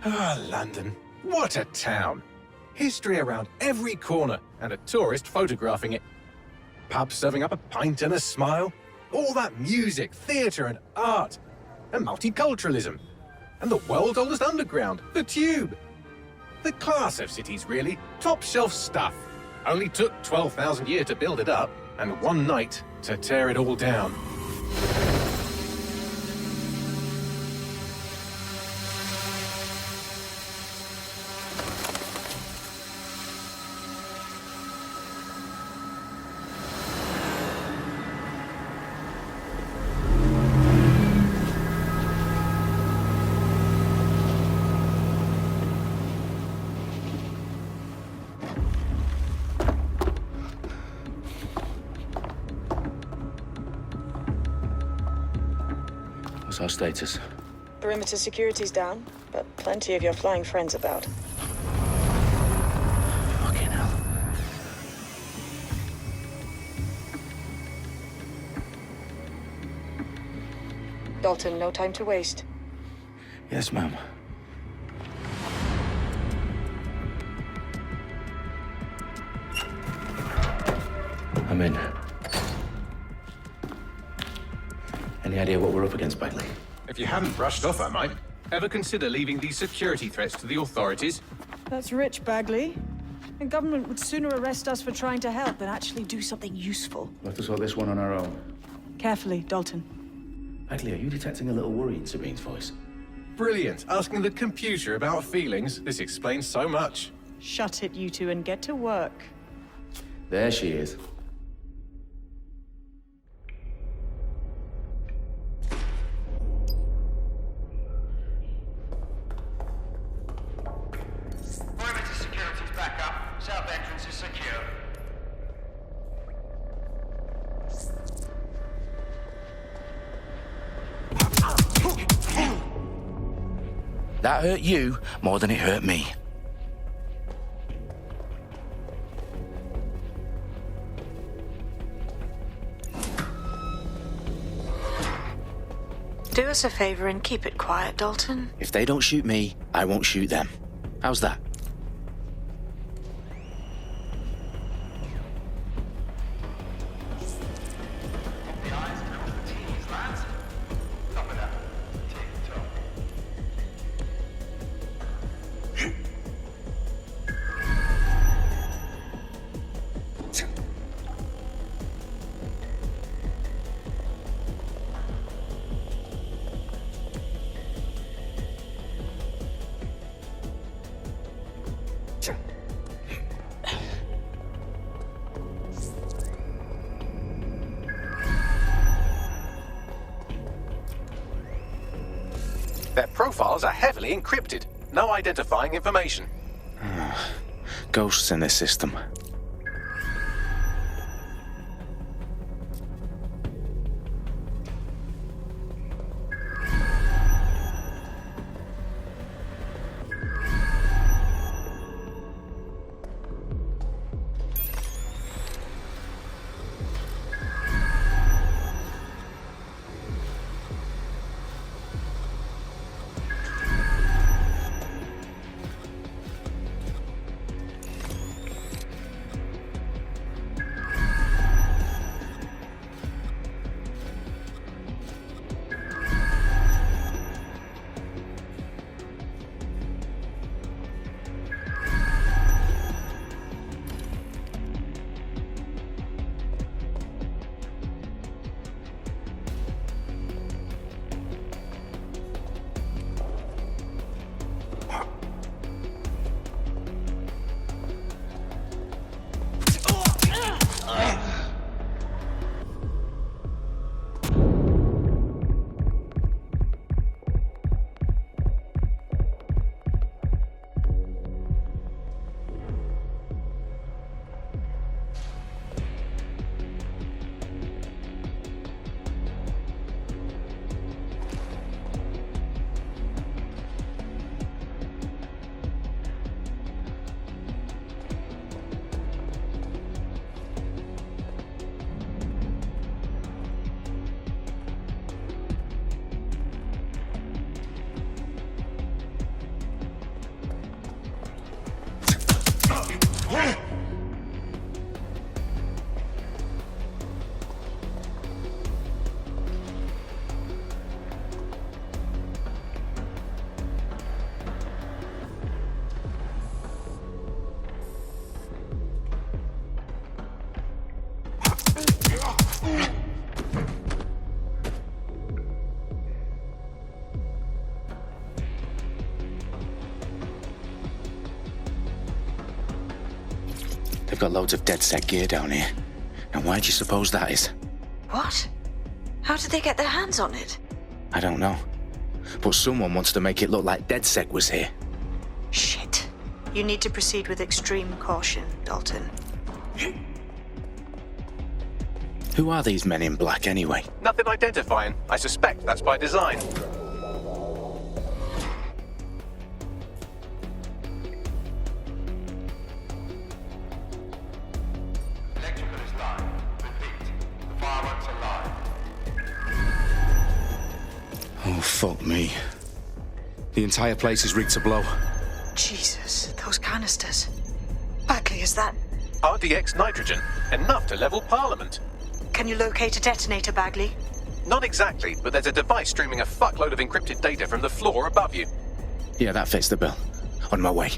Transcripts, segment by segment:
Ah, London. What a town. History around every corner and a tourist photographing it. Pubs serving up a pint and a smile. All that music, theatre and art. And multiculturalism. And the world's oldest underground, the Tube. The class of cities, really. Top shelf stuff. Only took 12,000 years to build it up, and one night to tear it all down. What's our status? Perimeter security's down, but plenty of your flying friends about. Fucking hell. Dalton, no time to waste. Yes, ma'am. I'm in. Any idea what we're up against, Bagley? If you hadn't brushed off, I might. Ever consider leaving these security threats to the authorities? That's rich, Bagley. The government would sooner arrest us for trying to help than actually do something useful. We'll have to sort this one on our own. Carefully, Dalton. Bagley, are you detecting a little worry in Sabine's voice? Brilliant. Asking the computer about feelings. This explains so much. Shut it, you two, and get to work. There she is. Perimeter security's back up. South entrance is secure. That hurt you more than it hurt me. Do us a favor and keep it quiet, Dalton. If they don't shoot me, I won't shoot them. How's that? The eyes come to the T's, lads. Top of that. Tick-tock. Their profiles are heavily encrypted. No identifying information. Ghosts in this system. They've got loads of DedSec gear down here. Now, why do you suppose that is? What? How did they get their hands on it? I don't know. But someone wants to make it look like DedSec was here. Shit. You need to proceed with extreme caution, Dalton. Who are these men in black, anyway? Nothing identifying. I suspect that's by design. Electrical is live. Repeat. The fireworks are live. Oh, fuck me. The entire place is rigged to blow. Jesus, those canisters. Bagley, is that... RDX nitrogen. Enough to level Parliament. Can you locate a detonator, Bagley? Not exactly, but there's a device streaming a fuckload of encrypted data from the floor above you. Yeah, that fits the bill. On my way.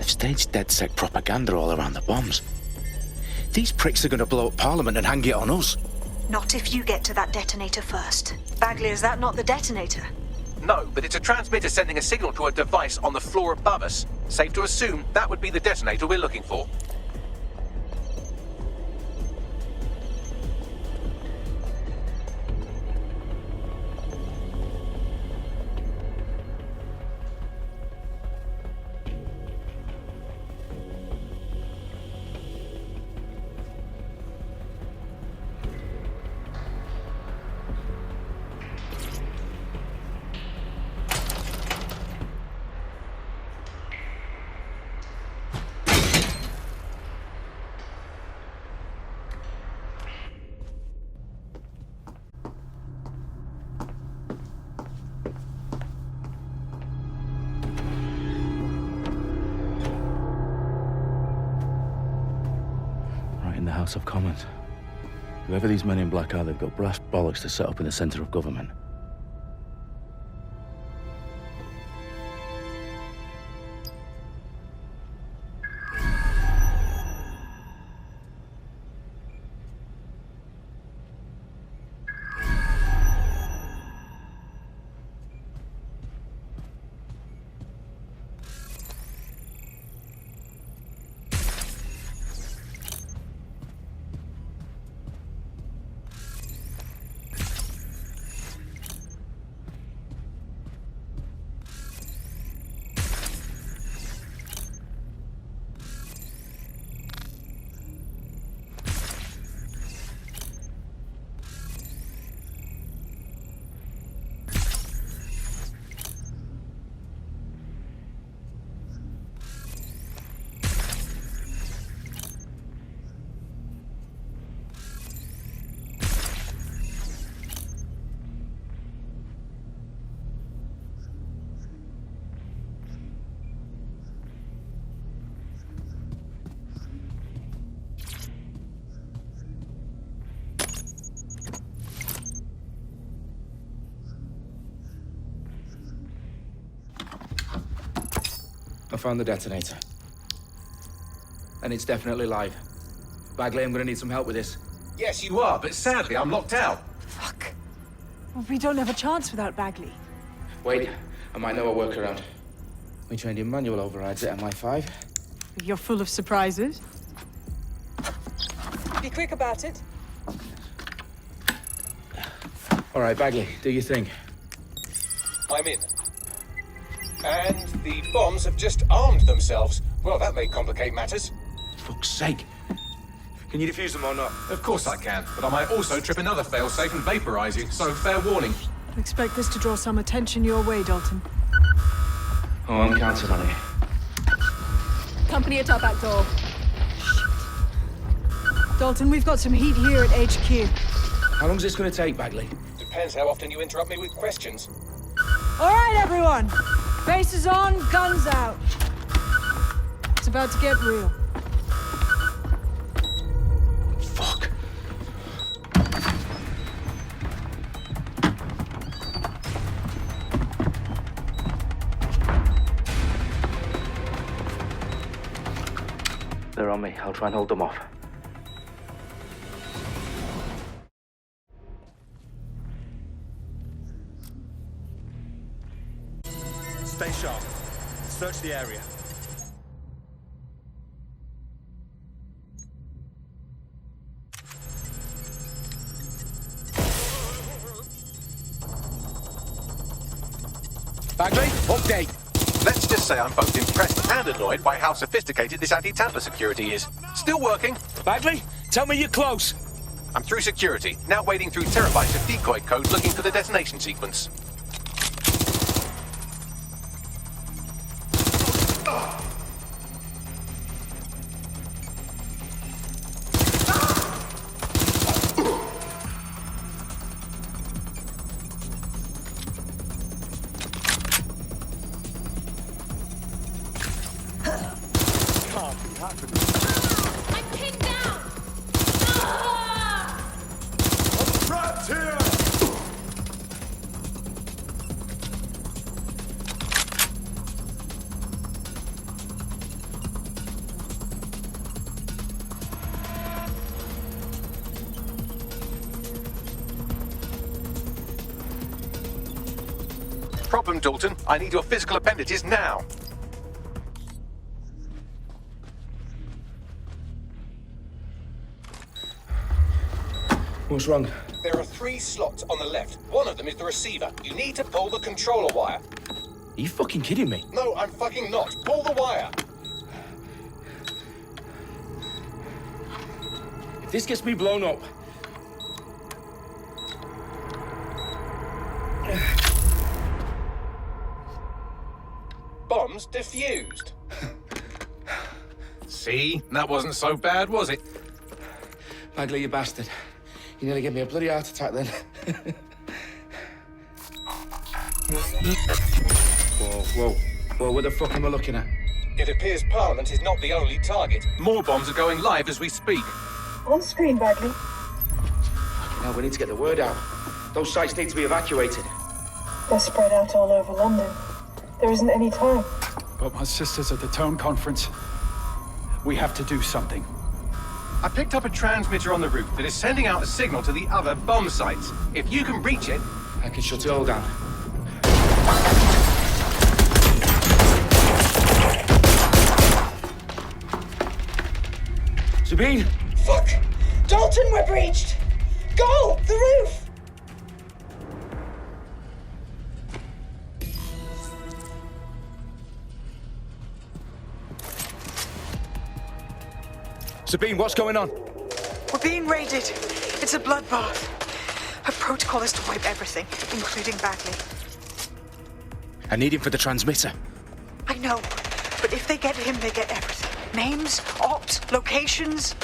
Staged DedSec propaganda all around the bombs. These pricks are going to blow up Parliament and hang it on us. Not if you get to that detonator first. Bagley, is that not the detonator? No, but it's a transmitter sending a signal to a device on the floor above us. Safe to assume that would be the detonator we're looking for. In the House of Commons. Whoever these men in black are, they've got brass bollocks to set up in the centre of government. I found the detonator. And it's definitely live. Bagley, I'm gonna need some help with this. Yes, you are, but sadly I'm locked out. Fuck. Well, we don't have a chance without Bagley. Wait, I might know a workaround. We trained in manual overrides at MI5. You're full of surprises. Be quick about it. All right, Bagley, do your thing. I'm in. And the bombs have just armed themselves. Well, that may complicate matters. Fuck's sake. Can you defuse them or not? Of course I can, but I might also trip another failsafe and vaporize you, so fair warning. I expect this to draw some attention your way, Dalton. Oh, I'm counting on it. Company at our back door. Dalton, we've got some heat here at HQ. How long's this gonna take, Bagley? Depends how often you interrupt me with questions. All right, everyone. Faces on, guns out. It's about to get real. Fuck. They're on me. I'll try and hold them off. Stay sharp. Search the area. Bagley, update. Let's just say I'm both impressed and annoyed by how sophisticated this anti-tamper security is. Still working. Bagley, tell me you're close. I'm through security, now wading through terabytes of decoy code looking for the detonation sequence. I'm pinned down! Ah! Trapped here! Problem, Dalton. I need your physical appendages now. What's wrong? There are 3 slots on the left. One of them is the receiver. You need to pull the controller wire. Are you fucking kidding me? No, I'm fucking not. Pull the wire. If this gets me blown up... Bombs defused. See? That wasn't so bad, was it? Bagley, you bastard. You nearly gave me a bloody heart attack then. Whoa, what the fuck am I looking at? It appears Parliament is not the only target. More bombs are going live as we speak. On screen, Bagley. Now we need to get the word out. Those sites need to be evacuated. They're spread out all over London. There isn't any time. But my sister's at the town conference. We have to do something. I picked up a transmitter on the roof that is sending out a signal to the other bomb sites. If you can reach it... I can shut it all down. Sabine! Fuck! Dalton, we're breached! Go! The roof! Sabine, what's going on? We're being raided. It's a bloodbath. Her protocol is to wipe everything, including Bagley. I need him for the transmitter. I know, but if they get him, they get everything. Names, ops, locations.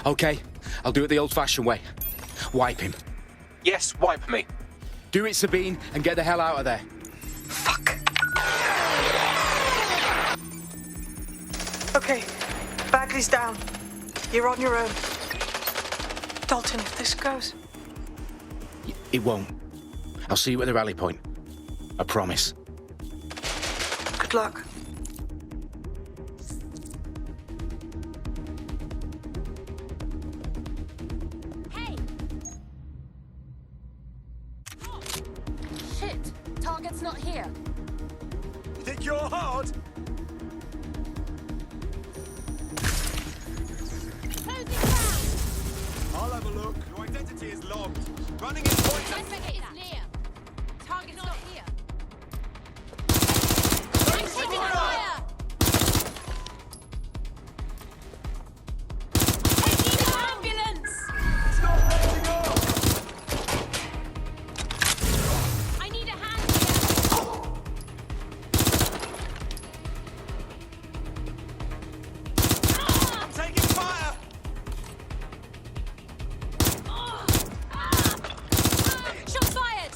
Okay, I'll do it the old-fashioned way. Wipe him. Yes, wipe me. Do it, Sabine, and get the hell out of there. Fuck. Okay, Bagley's down. You're on your own. Dalton, if this goes... It won't. I'll see you at the rally point. I promise. Good luck. Hey! Oh, shit! Target's not here. Think you're hard? Closing down! I'll have a look. Your identity is logged. Running in point. Suspect is near. Target's not here. I'm taking fire! Taking the ambulance! Stop racing off! I need a hand here. I'm taking fire! Shots fired!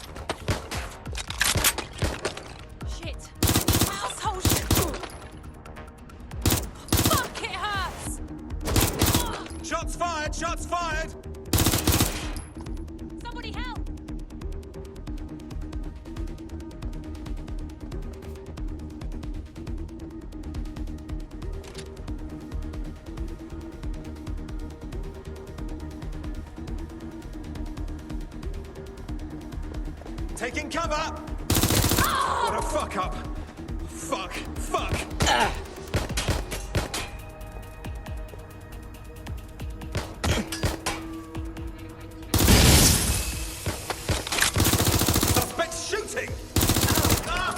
Shit. Asshole shit. Fuck, it hurts! Shots fired! Shots fired! Somebody help! Taking cover! What a fuck up! Fuck! Fuck! Suspect's shooting! Ah!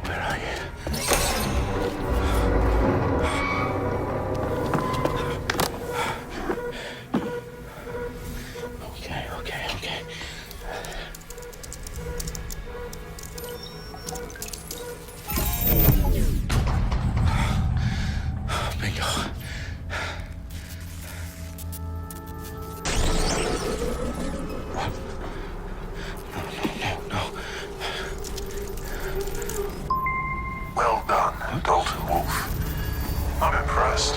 Where are you? Okay. Bingo. No. Well done, Dalton Wolf. I'm impressed.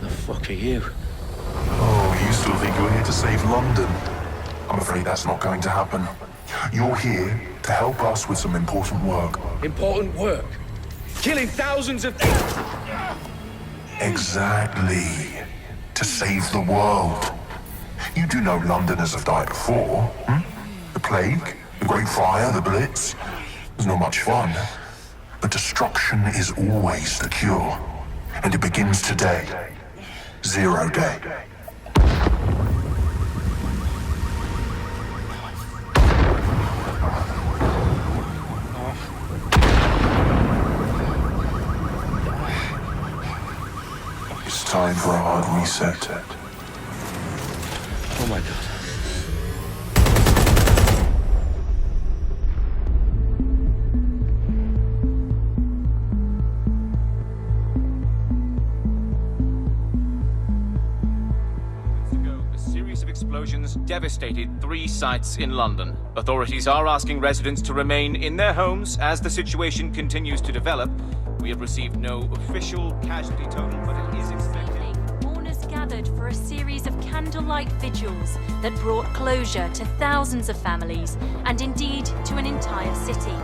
The fuck are you? Oh, you still think you're here to save London? I'm afraid that's not going to happen. You're here to help us with some important work. Important work. Killing thousands of... Exactly. To save the world. You do know Londoners have died before, hmm? The plague, the Great Fire, the Blitz. It's not much fun. But destruction is always the cure. And it begins today. 0 day. It's time for a hard reset. Oh my god. A series of explosions devastated 3 sites in London. Authorities are asking residents to remain in their homes as the situation continues to develop. We have received no official casualty total, but it is expected. Mourners gathered for a series of candlelight vigils that brought closure to thousands of families and indeed to an entire city.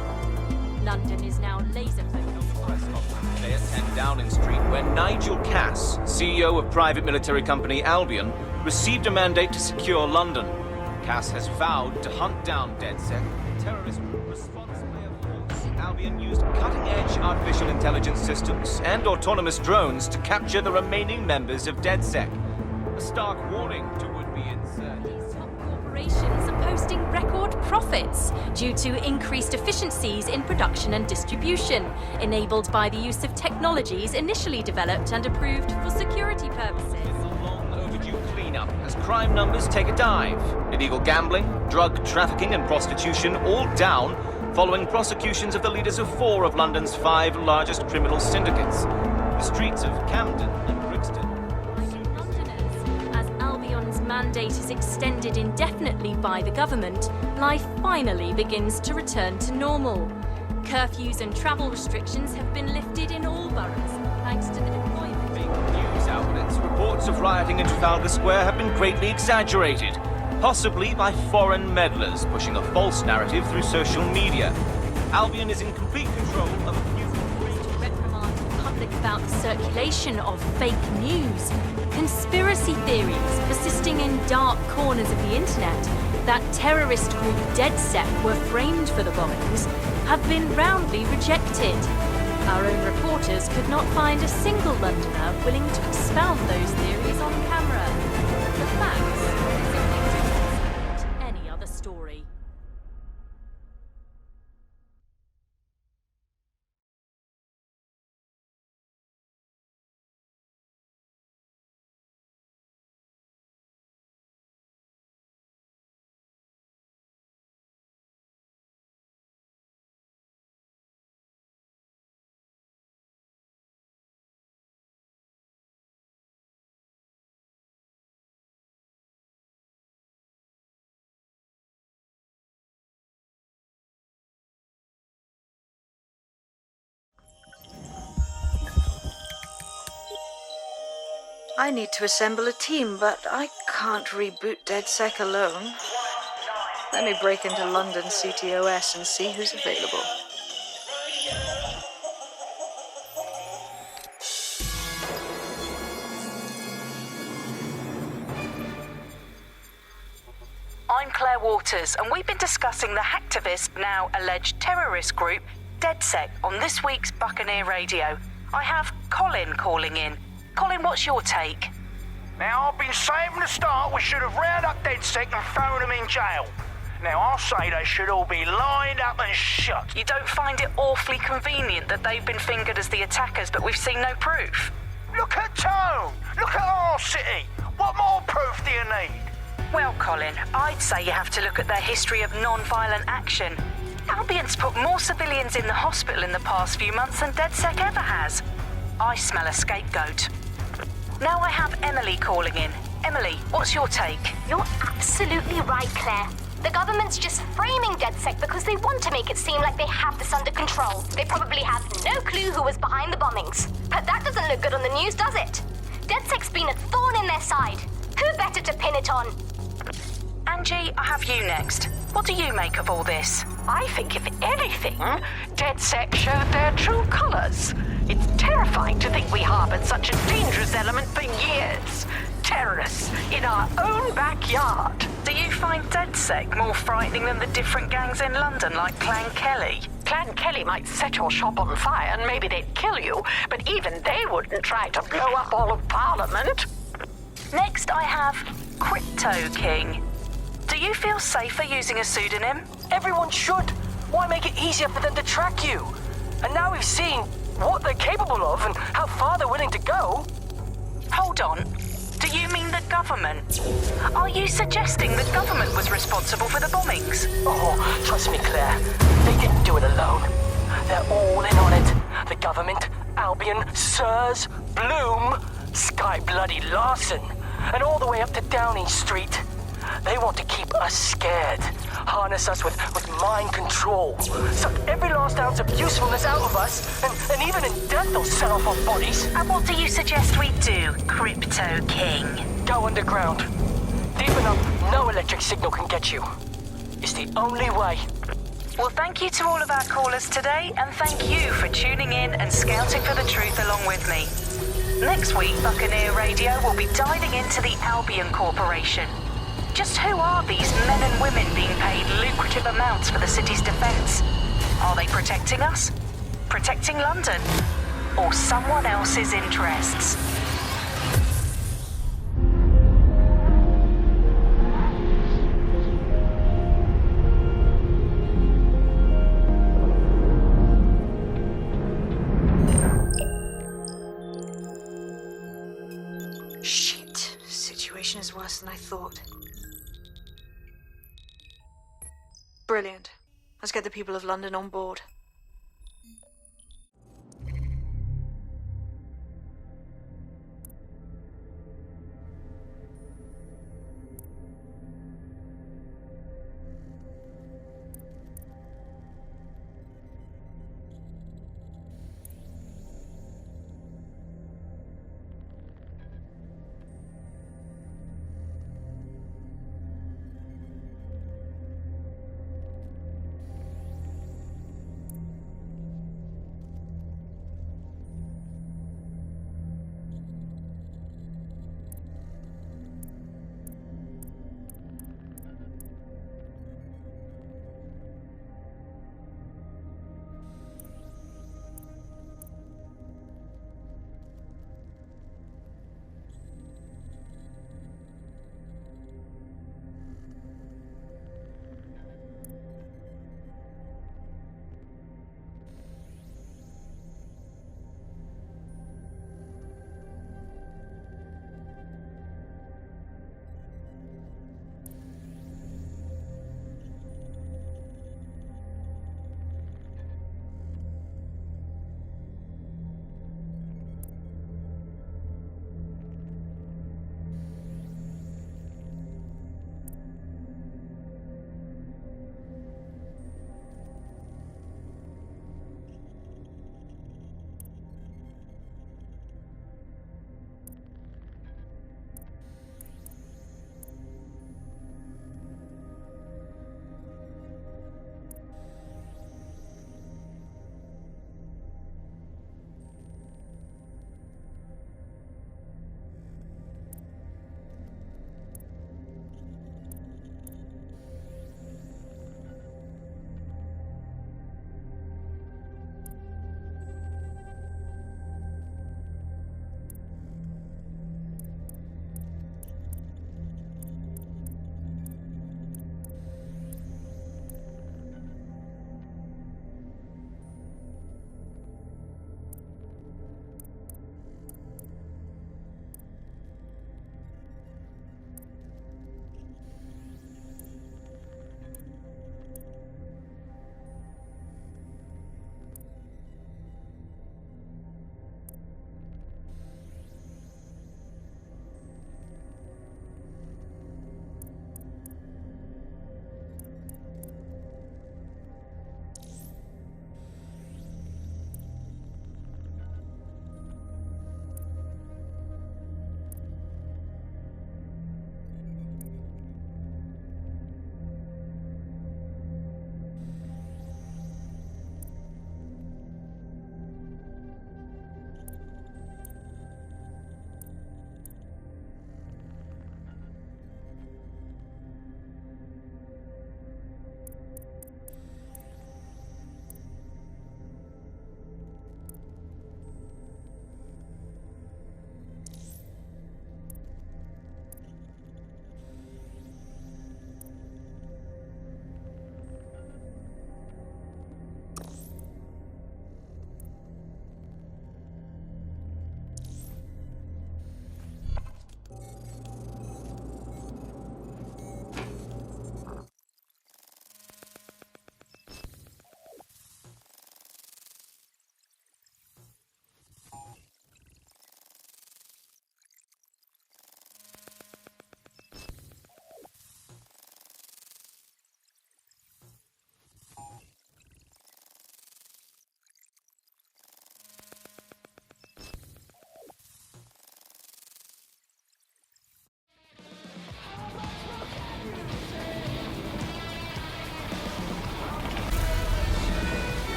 London is now laser focused. Today at 10 Downing Street, where Nigel Cass, CEO of private military company Albion, received a mandate to secure London. Cass has vowed to hunt down DedSec, terrorists responsibly of course. Albion used cutting-edge artificial intelligence systems and autonomous drones to capture the remaining members of DedSec. A stark warning to would-be insurgents. Top corporations are posting record profits due to increased efficiencies in production and distribution, enabled by the use of technologies initially developed and approved for security purposes. Overdue cleanup as crime numbers take a dive. Illegal gambling, drug trafficking and prostitution all down following prosecutions of the leaders of 4 of London's 5 largest criminal syndicates. The streets of Camden and Brixton. Londoners, as Albion's mandate is extended indefinitely by the government, life finally begins to return to normal. Curfews and travel restrictions have been lifted in all boroughs, thanks to the deployment. News outlets report reports of rioting in Trafalgar Square have been greatly exaggerated, possibly by foreign meddlers pushing a false narrative through social media. Albion is in complete control of a few... To reprimand the public about the circulation of fake news, conspiracy theories persisting in dark corners of the internet that terrorist group DedSec were framed for the bombings have been roundly rejected. Our own reporters could not find a single Londoner willing to expound those theories on camera. The facts simply don't any other story. I need to assemble a team, but I can't reboot DedSec alone. Let me break into London CTOS and see who's available. I'm Claire Waters, and we've been discussing the hacktivist, now alleged terrorist group, DedSec, on this week's Buccaneer Radio. I have Colin calling in. Colin, what's your take? Now, I've been saying from the start we should have rounded up DedSec and thrown them in jail. Now, I'll say they should all be lined up and shot. You don't find it awfully convenient that they've been fingered as the attackers, but we've seen no proof? Look at Tone! Look at our city! What more proof do you need? Well, Colin, I'd say you have to look at their history of non-violent action. Albion's put more civilians in the hospital in the past few months than DedSec ever has. I smell a scapegoat. Now I have Emily calling in. Emily, what's your take? You're absolutely right, Claire. The government's just framing DedSec because they want to make it seem like they have this under control. They probably have no clue who was behind the bombings. But that doesn't look good on the news, does it? DedSec's been a thorn in their side. Who better to pin it on? Angie, I have you next. What do you make of all this? I think, if anything, DedSec showed their true colours. It's terrifying to think we harboured such a dangerous element for years. Terrorists in our own backyard. Do you find DedSec more frightening than the different gangs in London, like Clan Kelly? Clan Kelly might set your shop on fire and maybe they'd kill you, but even they wouldn't try to blow up all of Parliament. Next, I have Crypto King. Do you feel safer using a pseudonym? Everyone should. Why make it easier for them to track you? And now we've seen what they're capable of and how far they're willing to go. Hold on. Do you mean the government? Are you suggesting the government was responsible for the bombings? Oh, trust me, Claire. They didn't do it alone. They're all in on it. The government, Albion, Sirs, Bloom, Sky Bloody Larson, and all the way up to Downing Street. They want to keep us scared, harness us with mind control, suck every last ounce of usefulness out of us, and even in death they'll sell off our bodies. And what do you suggest we do, Crypto King? Go underground. Deep enough, no electric signal can get you. It's the only way. Well, thank you to all of our callers today, and thank you for tuning in and scouting for the truth along with me. Next week, Buccaneer Radio will be diving into the Albion Corporation. Just who are these men and women being paid lucrative amounts for the city's defence? Are they protecting us? Protecting London? Or someone else's interests? Shit. Situation is worse than I thought. Brilliant. Let's get the people of London on board.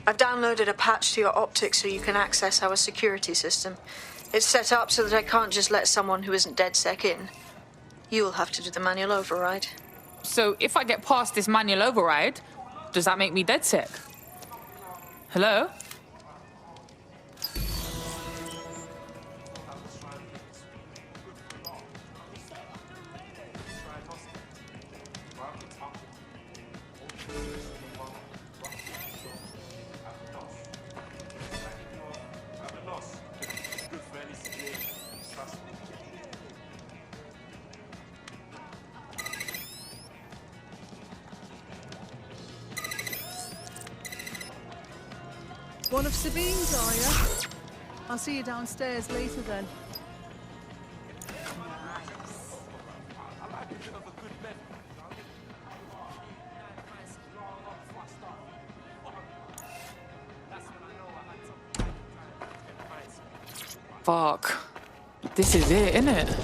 I've downloaded a patch to your optics so you can access our security system. It's set up so that I can't just let someone who isn't DedSec in. You'll have to do the manual override. So if I get past this manual override, does that make me DedSec? Hello? One of Sabine's, are you? I'll see you downstairs later then. Fuck. This is it, innit?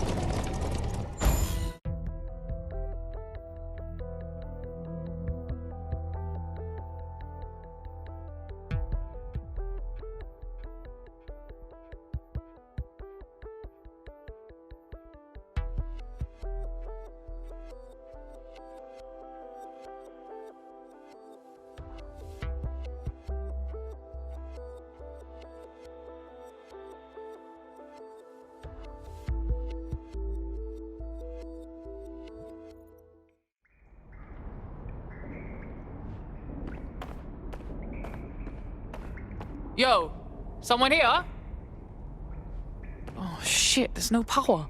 Yo, someone here? Oh shit, there's no power.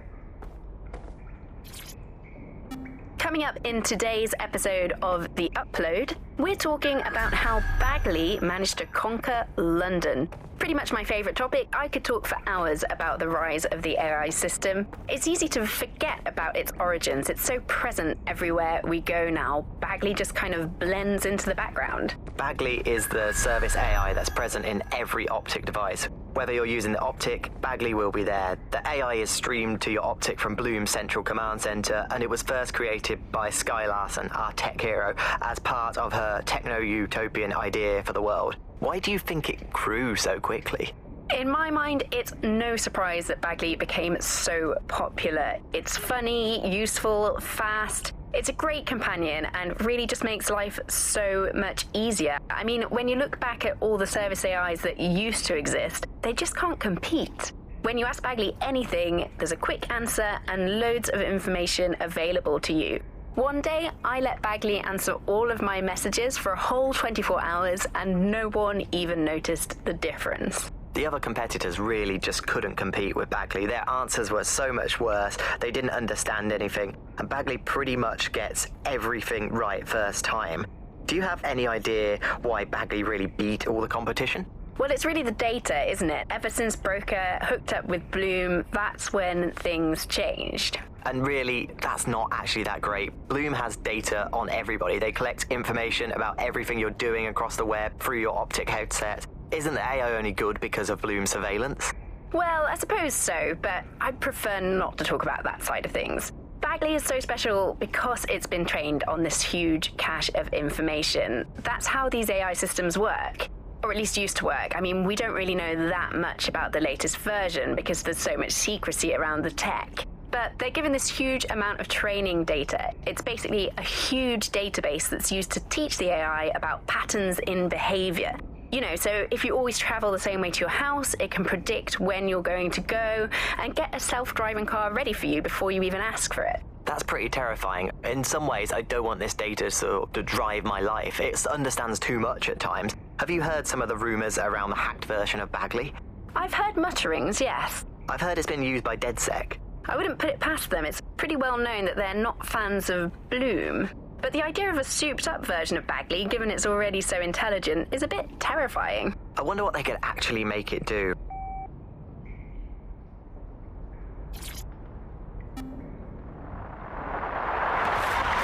Coming up in today's episode of The Upload, we're talking about how Bagley managed to conquer London. Pretty much my favourite topic. I could talk for hours about the rise of the AI system. It's easy to forget about its origins. It's so present everywhere we go now. Bagley just kind of blends into the background. Bagley is the service AI that's present in every optic device. Whether you're using the optic, Bagley will be there. The AI is streamed to your optic from Bloom's central command center, and it was first created by Sky Larson, our tech hero, as part of her techno-utopian idea for the world. Why do you think it grew so quickly? In my mind, it's no surprise that Bagley became so popular. It's funny, useful, fast. It's a great companion and really just makes life so much easier. I mean, when you look back at all the service AIs that used to exist, they just can't compete. When you ask Bagley anything, there's a quick answer and loads of information available to you. One day, I let Bagley answer all of my messages for a whole 24 hours and no one even noticed the difference. The other competitors really just couldn't compete with Bagley. Their answers were so much worse, they didn't understand anything, and Bagley pretty much gets everything right first time. Do you have any idea why Bagley really beat all the competition? Well, it's really the data, isn't it? Ever since Broker hooked up with Bloom, that's when things changed. And really, that's not actually that great. Bloom has data on everybody. They collect information about everything you're doing across the web through your optic headset. Isn't the AI only good because of Bloom surveillance? Well, I suppose so, but I'd prefer not to talk about that side of things. Bagley is so special because it's been trained on this huge cache of information. That's how these AI systems work. Or at least used to work. I mean, we don't really know that much about the latest version because there's so much secrecy around the tech. But they're given this huge amount of training data. It's basically a huge database that's used to teach the AI about patterns in behavior. You know, so if you always travel the same way to your house, it can predict when you're going to go and get a self-driving car ready for you before you even ask for it. That's pretty terrifying. In some ways, I don't want this data to drive my life. It understands too much at times. Have you heard some of the rumors around the hacked version of Bagley? I've heard mutterings, yes. I've heard it's been used by DedSec. I wouldn't put it past them. It's pretty well known that they're not fans of Bloom. But the idea of a souped-up version of Bagley, given it's already so intelligent, is a bit terrifying. I wonder what they could actually make it do.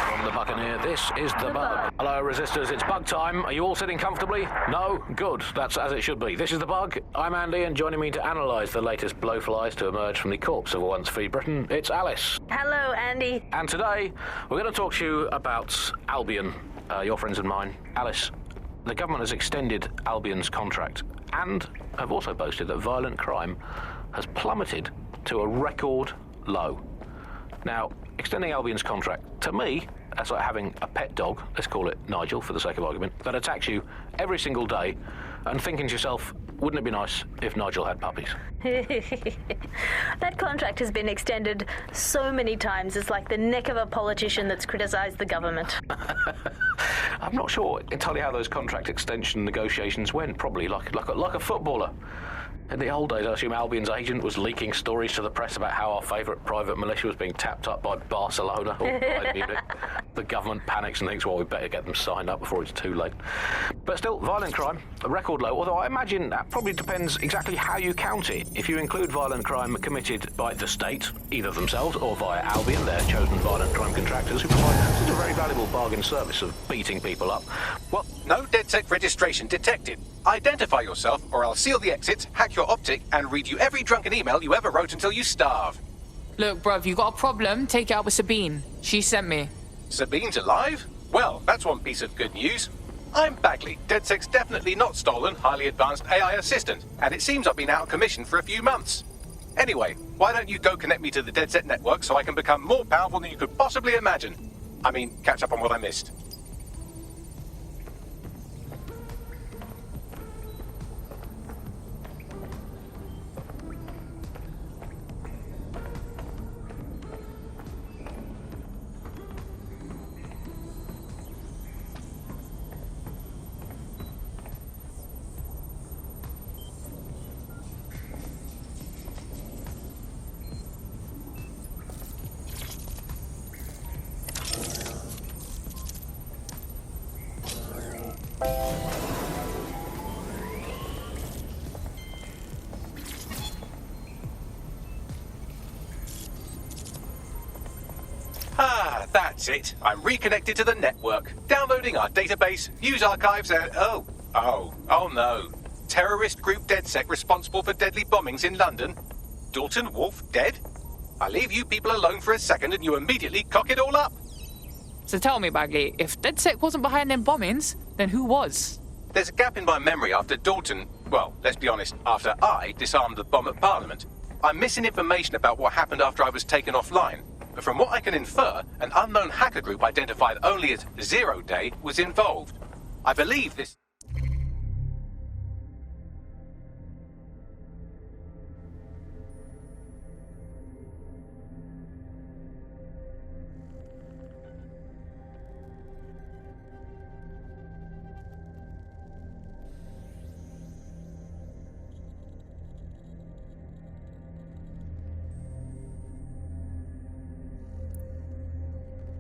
From the Buccaneer, this is the Bug. Hello, Resistors, it's Bug time. Are you all sitting comfortably? No? Good. That's as it should be. This is the Bug. I'm Andy, and joining me to analyse the latest blowflies to emerge from the corpse of a once-free Britain, it's Alice. Hello, Andy. And today, we're going to talk to you about Albion, your friends and mine. Alice, the government has extended Albion's contract and have also boasted that violent crime has plummeted to a record low. Now, extending Albion's contract, to me, that's like having a pet dog, let's call it Nigel for the sake of argument, that attacks you every single day and thinking to yourself, wouldn't it be nice if Nigel had puppies? That contract has been extended so many times, it's like the neck of a politician that's criticised the government. I'm not sure entirely how those contract extension negotiations went, probably like a footballer. In the old days, I assume Albion's agent was leaking stories to the press about how our favourite private militia was being tapped up by Barcelona or Bayern Munich. The government panics and thinks, well, we better get them signed up before it's too late. But still, violent crime, a record low, although I imagine that probably depends exactly how you count it. If you include violent crime committed by the state, either themselves or via Albion, their chosen violent crime contractors, who provide such a very valuable bargain service of beating people up. Well, no DedSec registration detected. Identify yourself, or I'll seal the exits, hack your optic, and read you every drunken email you ever wrote until you starve. Look, bruv, you got a problem, take it out with Sabine. She sent me. Sabine's alive? Well, that's one piece of good news. I'm Bagley, DedSec's definitely not stolen, highly advanced AI assistant, and it seems I've been out of commission for a few months. Anyway, why don't you go connect me to the DedSec network so I can become more powerful than you could possibly imagine? I mean, catch up on what I missed. Ah, that's it. I'm reconnected to the network. Downloading our database, news archives, and... Oh no. Terrorist group DedSec responsible for deadly bombings in London? Dalton Wolf dead? I leave you people alone for a second and you immediately cock it all up. So tell me, Bagley, if DedSec wasn't behind them bombings, then who was? There's a gap in my memory after Dalton... Well, let's be honest, after I disarmed the bomb at Parliament. I'm missing information about what happened after I was taken offline. But from what I can infer, an unknown hacker group identified only as Zero Day was involved. I believe this...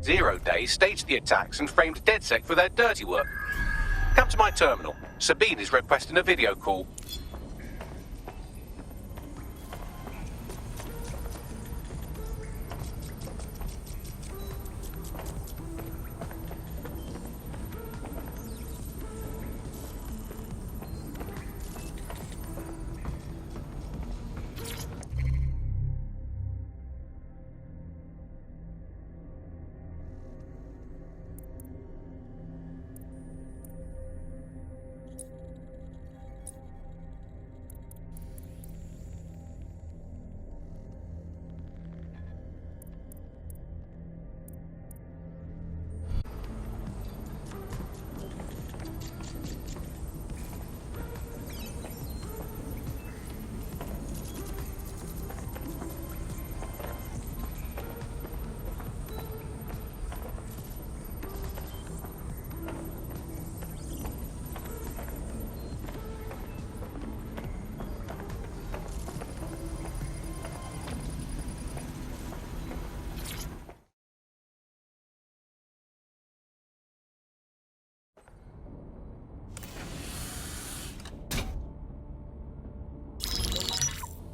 Zero Day staged the attacks and framed DedSec for their dirty work. Come to my terminal. Sabine is requesting a video call.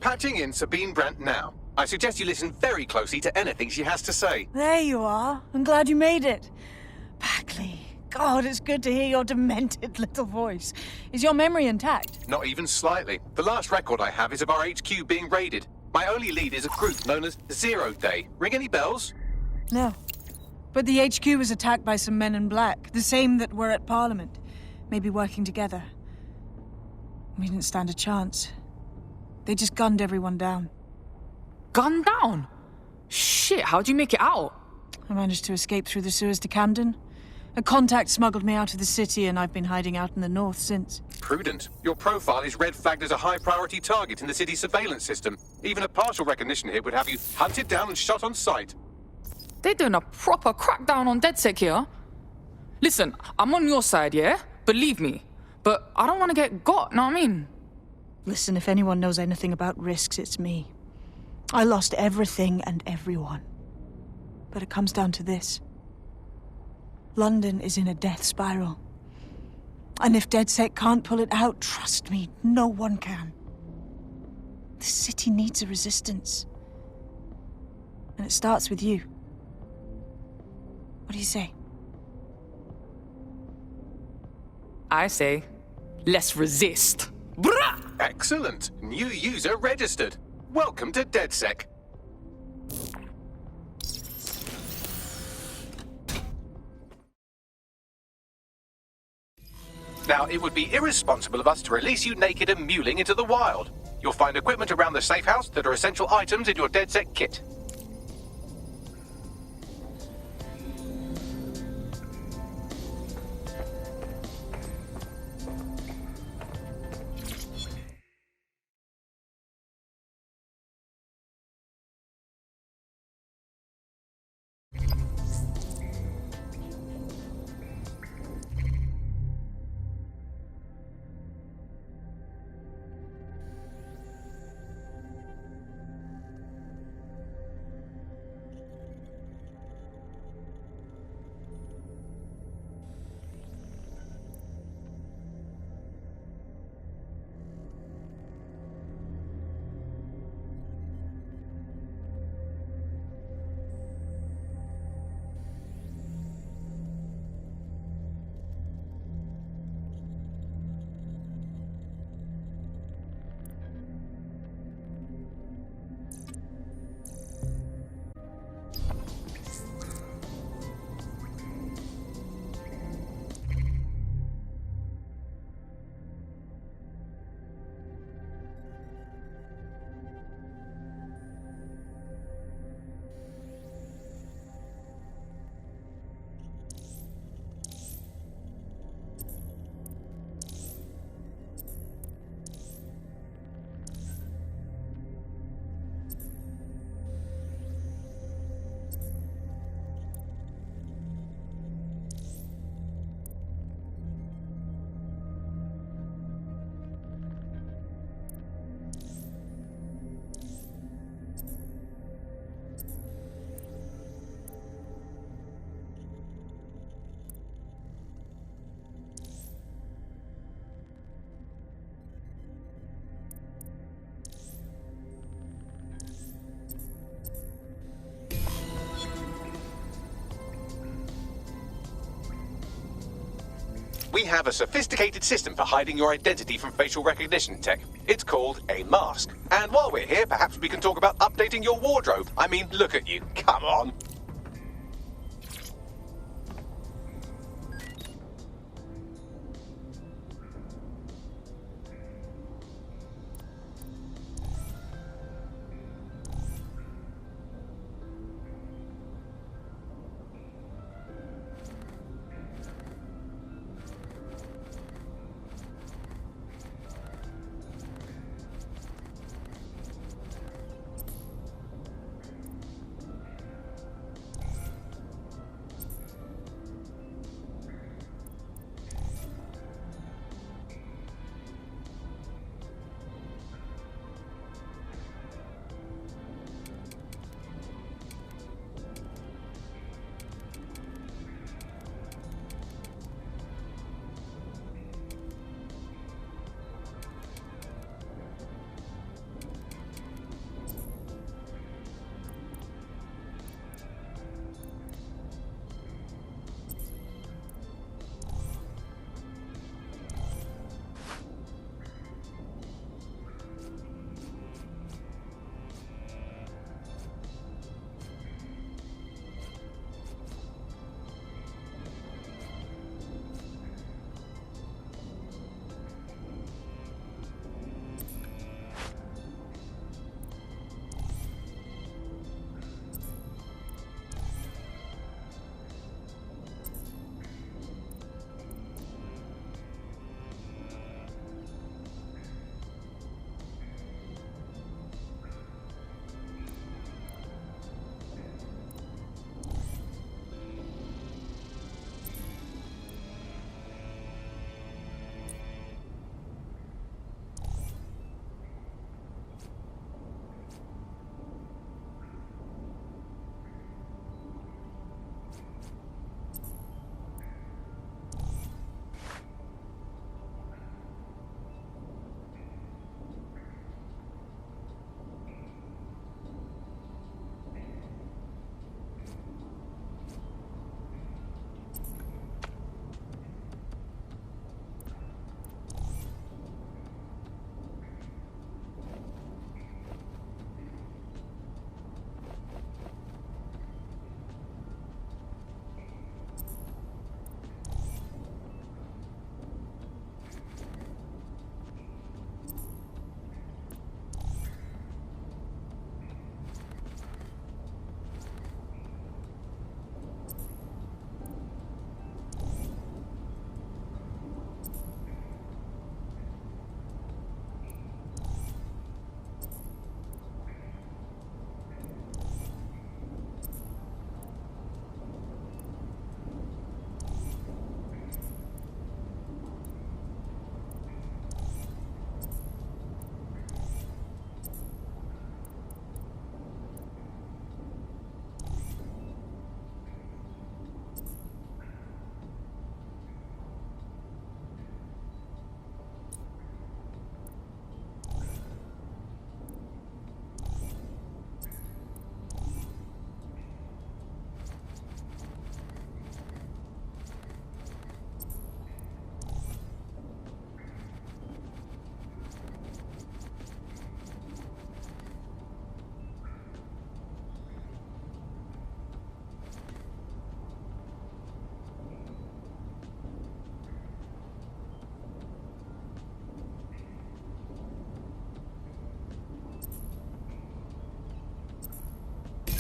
Patching in Sabine Brandt now. I suggest you listen very closely to anything she has to say. There you are. I'm glad you made it. Bagley, God, it's good to hear your demented little voice. Is your memory intact? Not even slightly. The last record I have is of our HQ being raided. My only lead is a group known as Zero Day. Ring any bells? No. But the HQ was attacked by some men in black, the same that were at Parliament. maybe working together. We didn't stand a chance. They just gunned everyone down. Gunned down? Shit, how'd you make it out? I managed to escape through the sewers to Camden. A contact smuggled me out of the city, and I've been hiding out in the north since. Prudent. Your profile is red flagged as a high-priority target in the city's surveillance system. Even a partial recognition hit would have you hunted down and shot on sight. They're doing a proper crackdown on DedSec here. Listen, I'm on your side, yeah? Believe me. But I don't want to get got, know what I mean? Listen, if anyone knows anything about risks, it's me. I lost everything and everyone. But it comes down to this. London is in a death spiral. And if DedSec can't pull it out, trust me, no one can. This city needs a resistance. And it starts with you. What do you say? I say, let's resist. Brah! Excellent. New user registered. Welcome to DedSec. Now, it would be irresponsible of us to release you naked and mewling into the wild. You'll find equipment around the safe house that are essential items in your DedSec kit. We have a sophisticated system for hiding your identity from facial recognition tech. It's called a mask. And while we're here, perhaps we can talk about updating your wardrobe. I mean, look at you. Come on.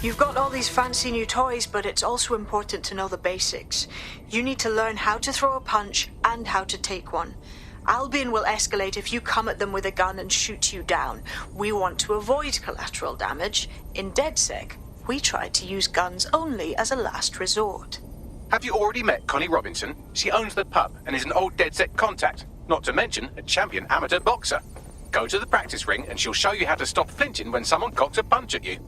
You've got all these fancy new toys, but it's also important to know the basics. You need to learn how to throw a punch and how to take one. Albion will escalate if you come at them with a gun and shoot you down. We want to avoid collateral damage. In DedSec, we try to use guns only as a last resort. Have you already met Connie Robinson? She owns the pub and is an old DedSec contact, not to mention a champion amateur boxer. Go to the practice ring and she'll show you how to stop flinching when someone cocks a punch at you.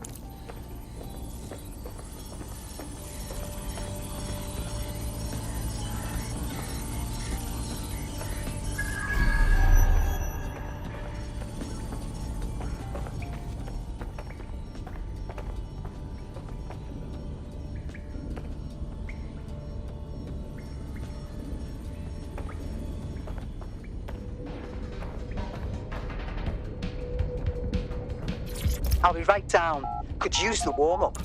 I'll be right down. Could use the warm-up.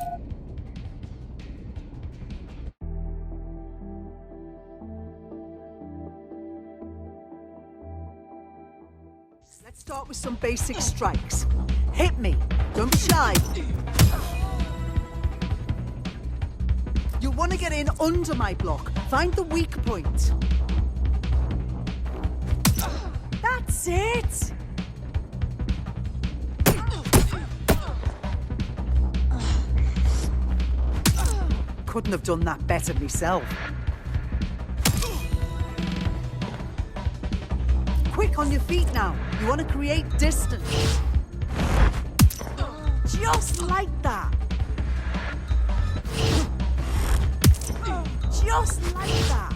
Let's start with some basic strikes. Hit me. Don't be shy. You'll want to get in under my block. Find the weak point. That's it! Couldn't have done that better myself. Quick on your feet now. You want to create distance. Just like that. Just like that.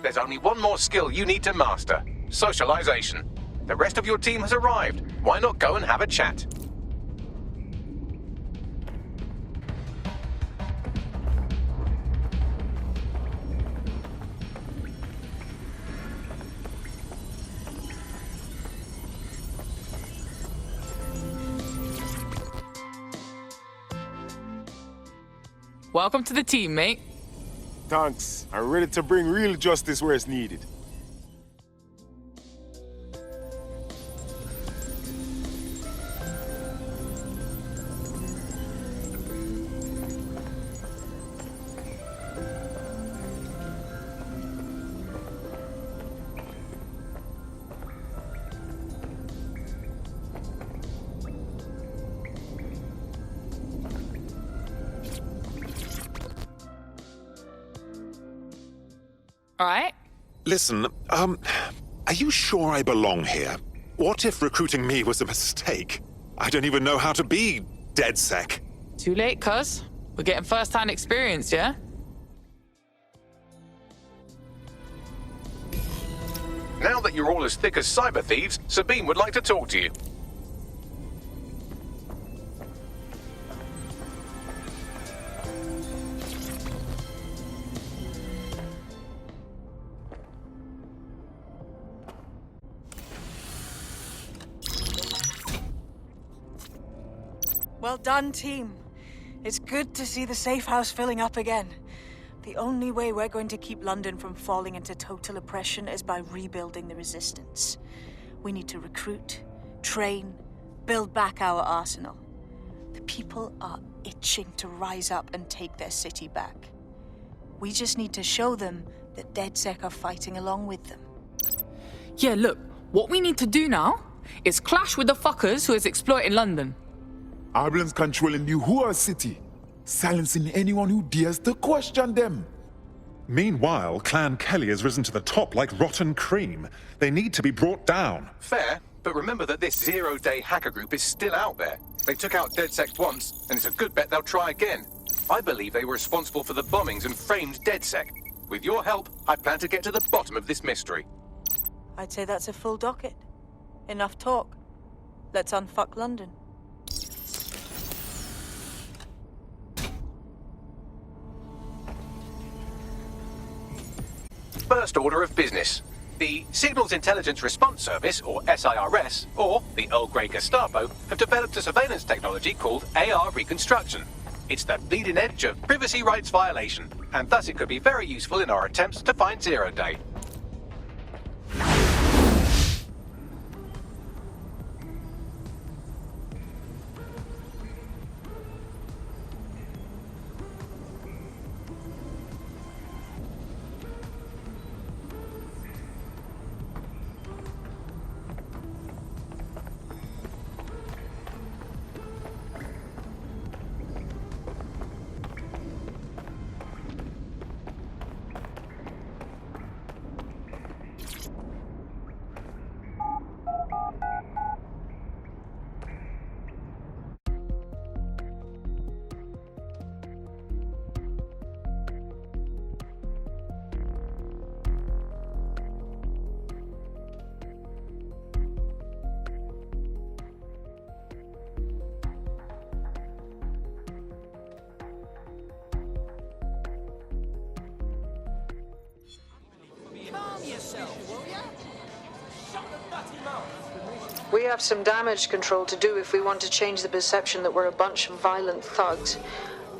There's only one more skill you need to master: socialization. The rest of your team has arrived. Why not go and have a chat? Welcome to the team, mate. Thanks. I'm ready to bring real justice where it's needed. All right. Listen, are you sure I belong here? What if recruiting me was a mistake? I don't even know how to be DedSec. Too late, cuz. We're getting first-hand experience, yeah? Now that you're all as thick as cyber thieves, Sabine would like to talk to you. Well done, team. It's good to see the safe house filling up again. The only way we're going to keep London from falling into total oppression is by rebuilding the resistance. We need to recruit, train, build back our arsenal. The people are itching to rise up and take their city back. We just need to show them that DedSec are fighting along with them. Yeah, look, what we need to do now is clash with the fuckers who is exploiting London. Albion's controlling the whole city. silencing anyone who dares to question them. Meanwhile, Clan Kelly has risen to the top like rotten cream. They need to be brought down. Fair, but remember that this zero-day hacker group is still out there. They took out DedSec once, and it's a good bet they'll try again. I believe they were responsible for the bombings and framed DedSec. With your help, I plan to get to the bottom of this mystery. I'd say that's a full docket. Enough talk. Let's unfuck London. First order of business. The Signals Intelligence Response Service, or SIRS, or the Earl Grey Gestapo, have developed a surveillance technology called AR Reconstruction. It's the bleeding edge of privacy rights violation, and thus it could be very useful in our attempts to find Zero Day. We have some damage control to do if we want to change the perception that we're a bunch of violent thugs.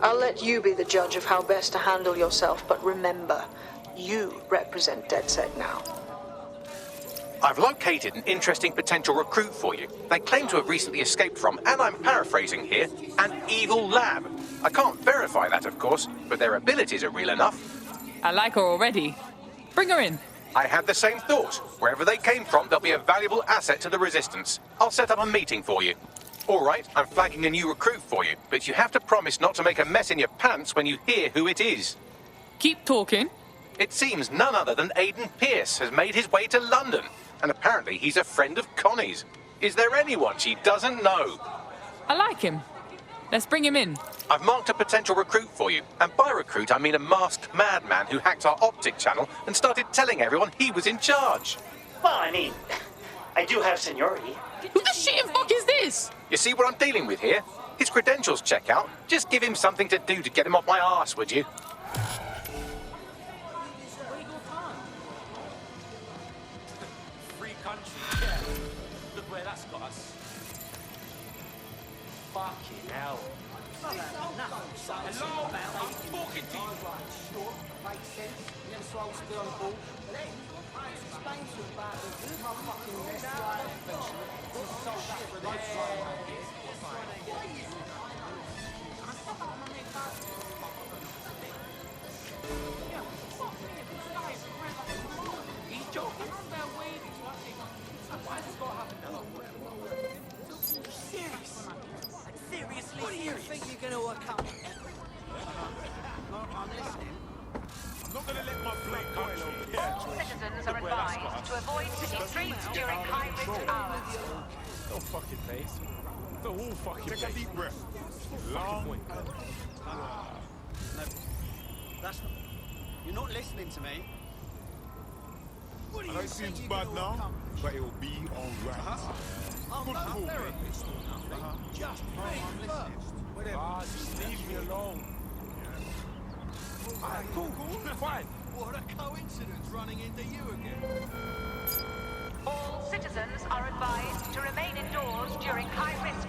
I'll let you be the judge of how best to handle yourself, but remember, you represent DedSec now. I've located an interesting potential recruit for you. They claim to have recently escaped from, and I'm paraphrasing here, an evil lab. I can't verify that, of course, but their abilities are real enough. I like her already. Bring her in. I had the same thought. Wherever they came from, they'll be a valuable asset to the Resistance. I'll set up a meeting for you. All right, I'm flagging a new recruit for you, but you have to promise not to make a mess in your pants when you hear who it is. Keep talking. It seems none other than Aidan Pierce has made his way to London, and apparently he's a friend of Connie's. Is there anyone she doesn't know? I like him. Let's bring him in. I've marked a potential recruit for you, and by recruit I mean a masked madman who hacked our optic channel and started telling everyone he was in charge. Well, I mean, I do have seniority. Who the shit and fuck is this? You see what I'm dealing with here? His credentials check out. Just give him something to do to get him off my arse, would you? Free country, yeah. Look where that's got us. Fucking hell. Hello, I'm talking to you. Makes sense. You never swallow still on the ball. Explain to him about the fucking mess He's joking. Why is this going to happen now? Serious? Seriously? What do you think you're going to work out? I'm listening. I'm not gonna let my blood boil over here. All citizens are advised to avoid city streets during high-risk hours. No fucking face. The whole fucking Take a deep breath. Long. No, that's not... You're not listening to me. What do I know it seems bad now, but it will be alright. I'm not a therapist or nothing. Just me first. Ah, just leave me alone. Alright, cool, fine. What a coincidence running into you again. All citizens are advised to remain indoors during high-risk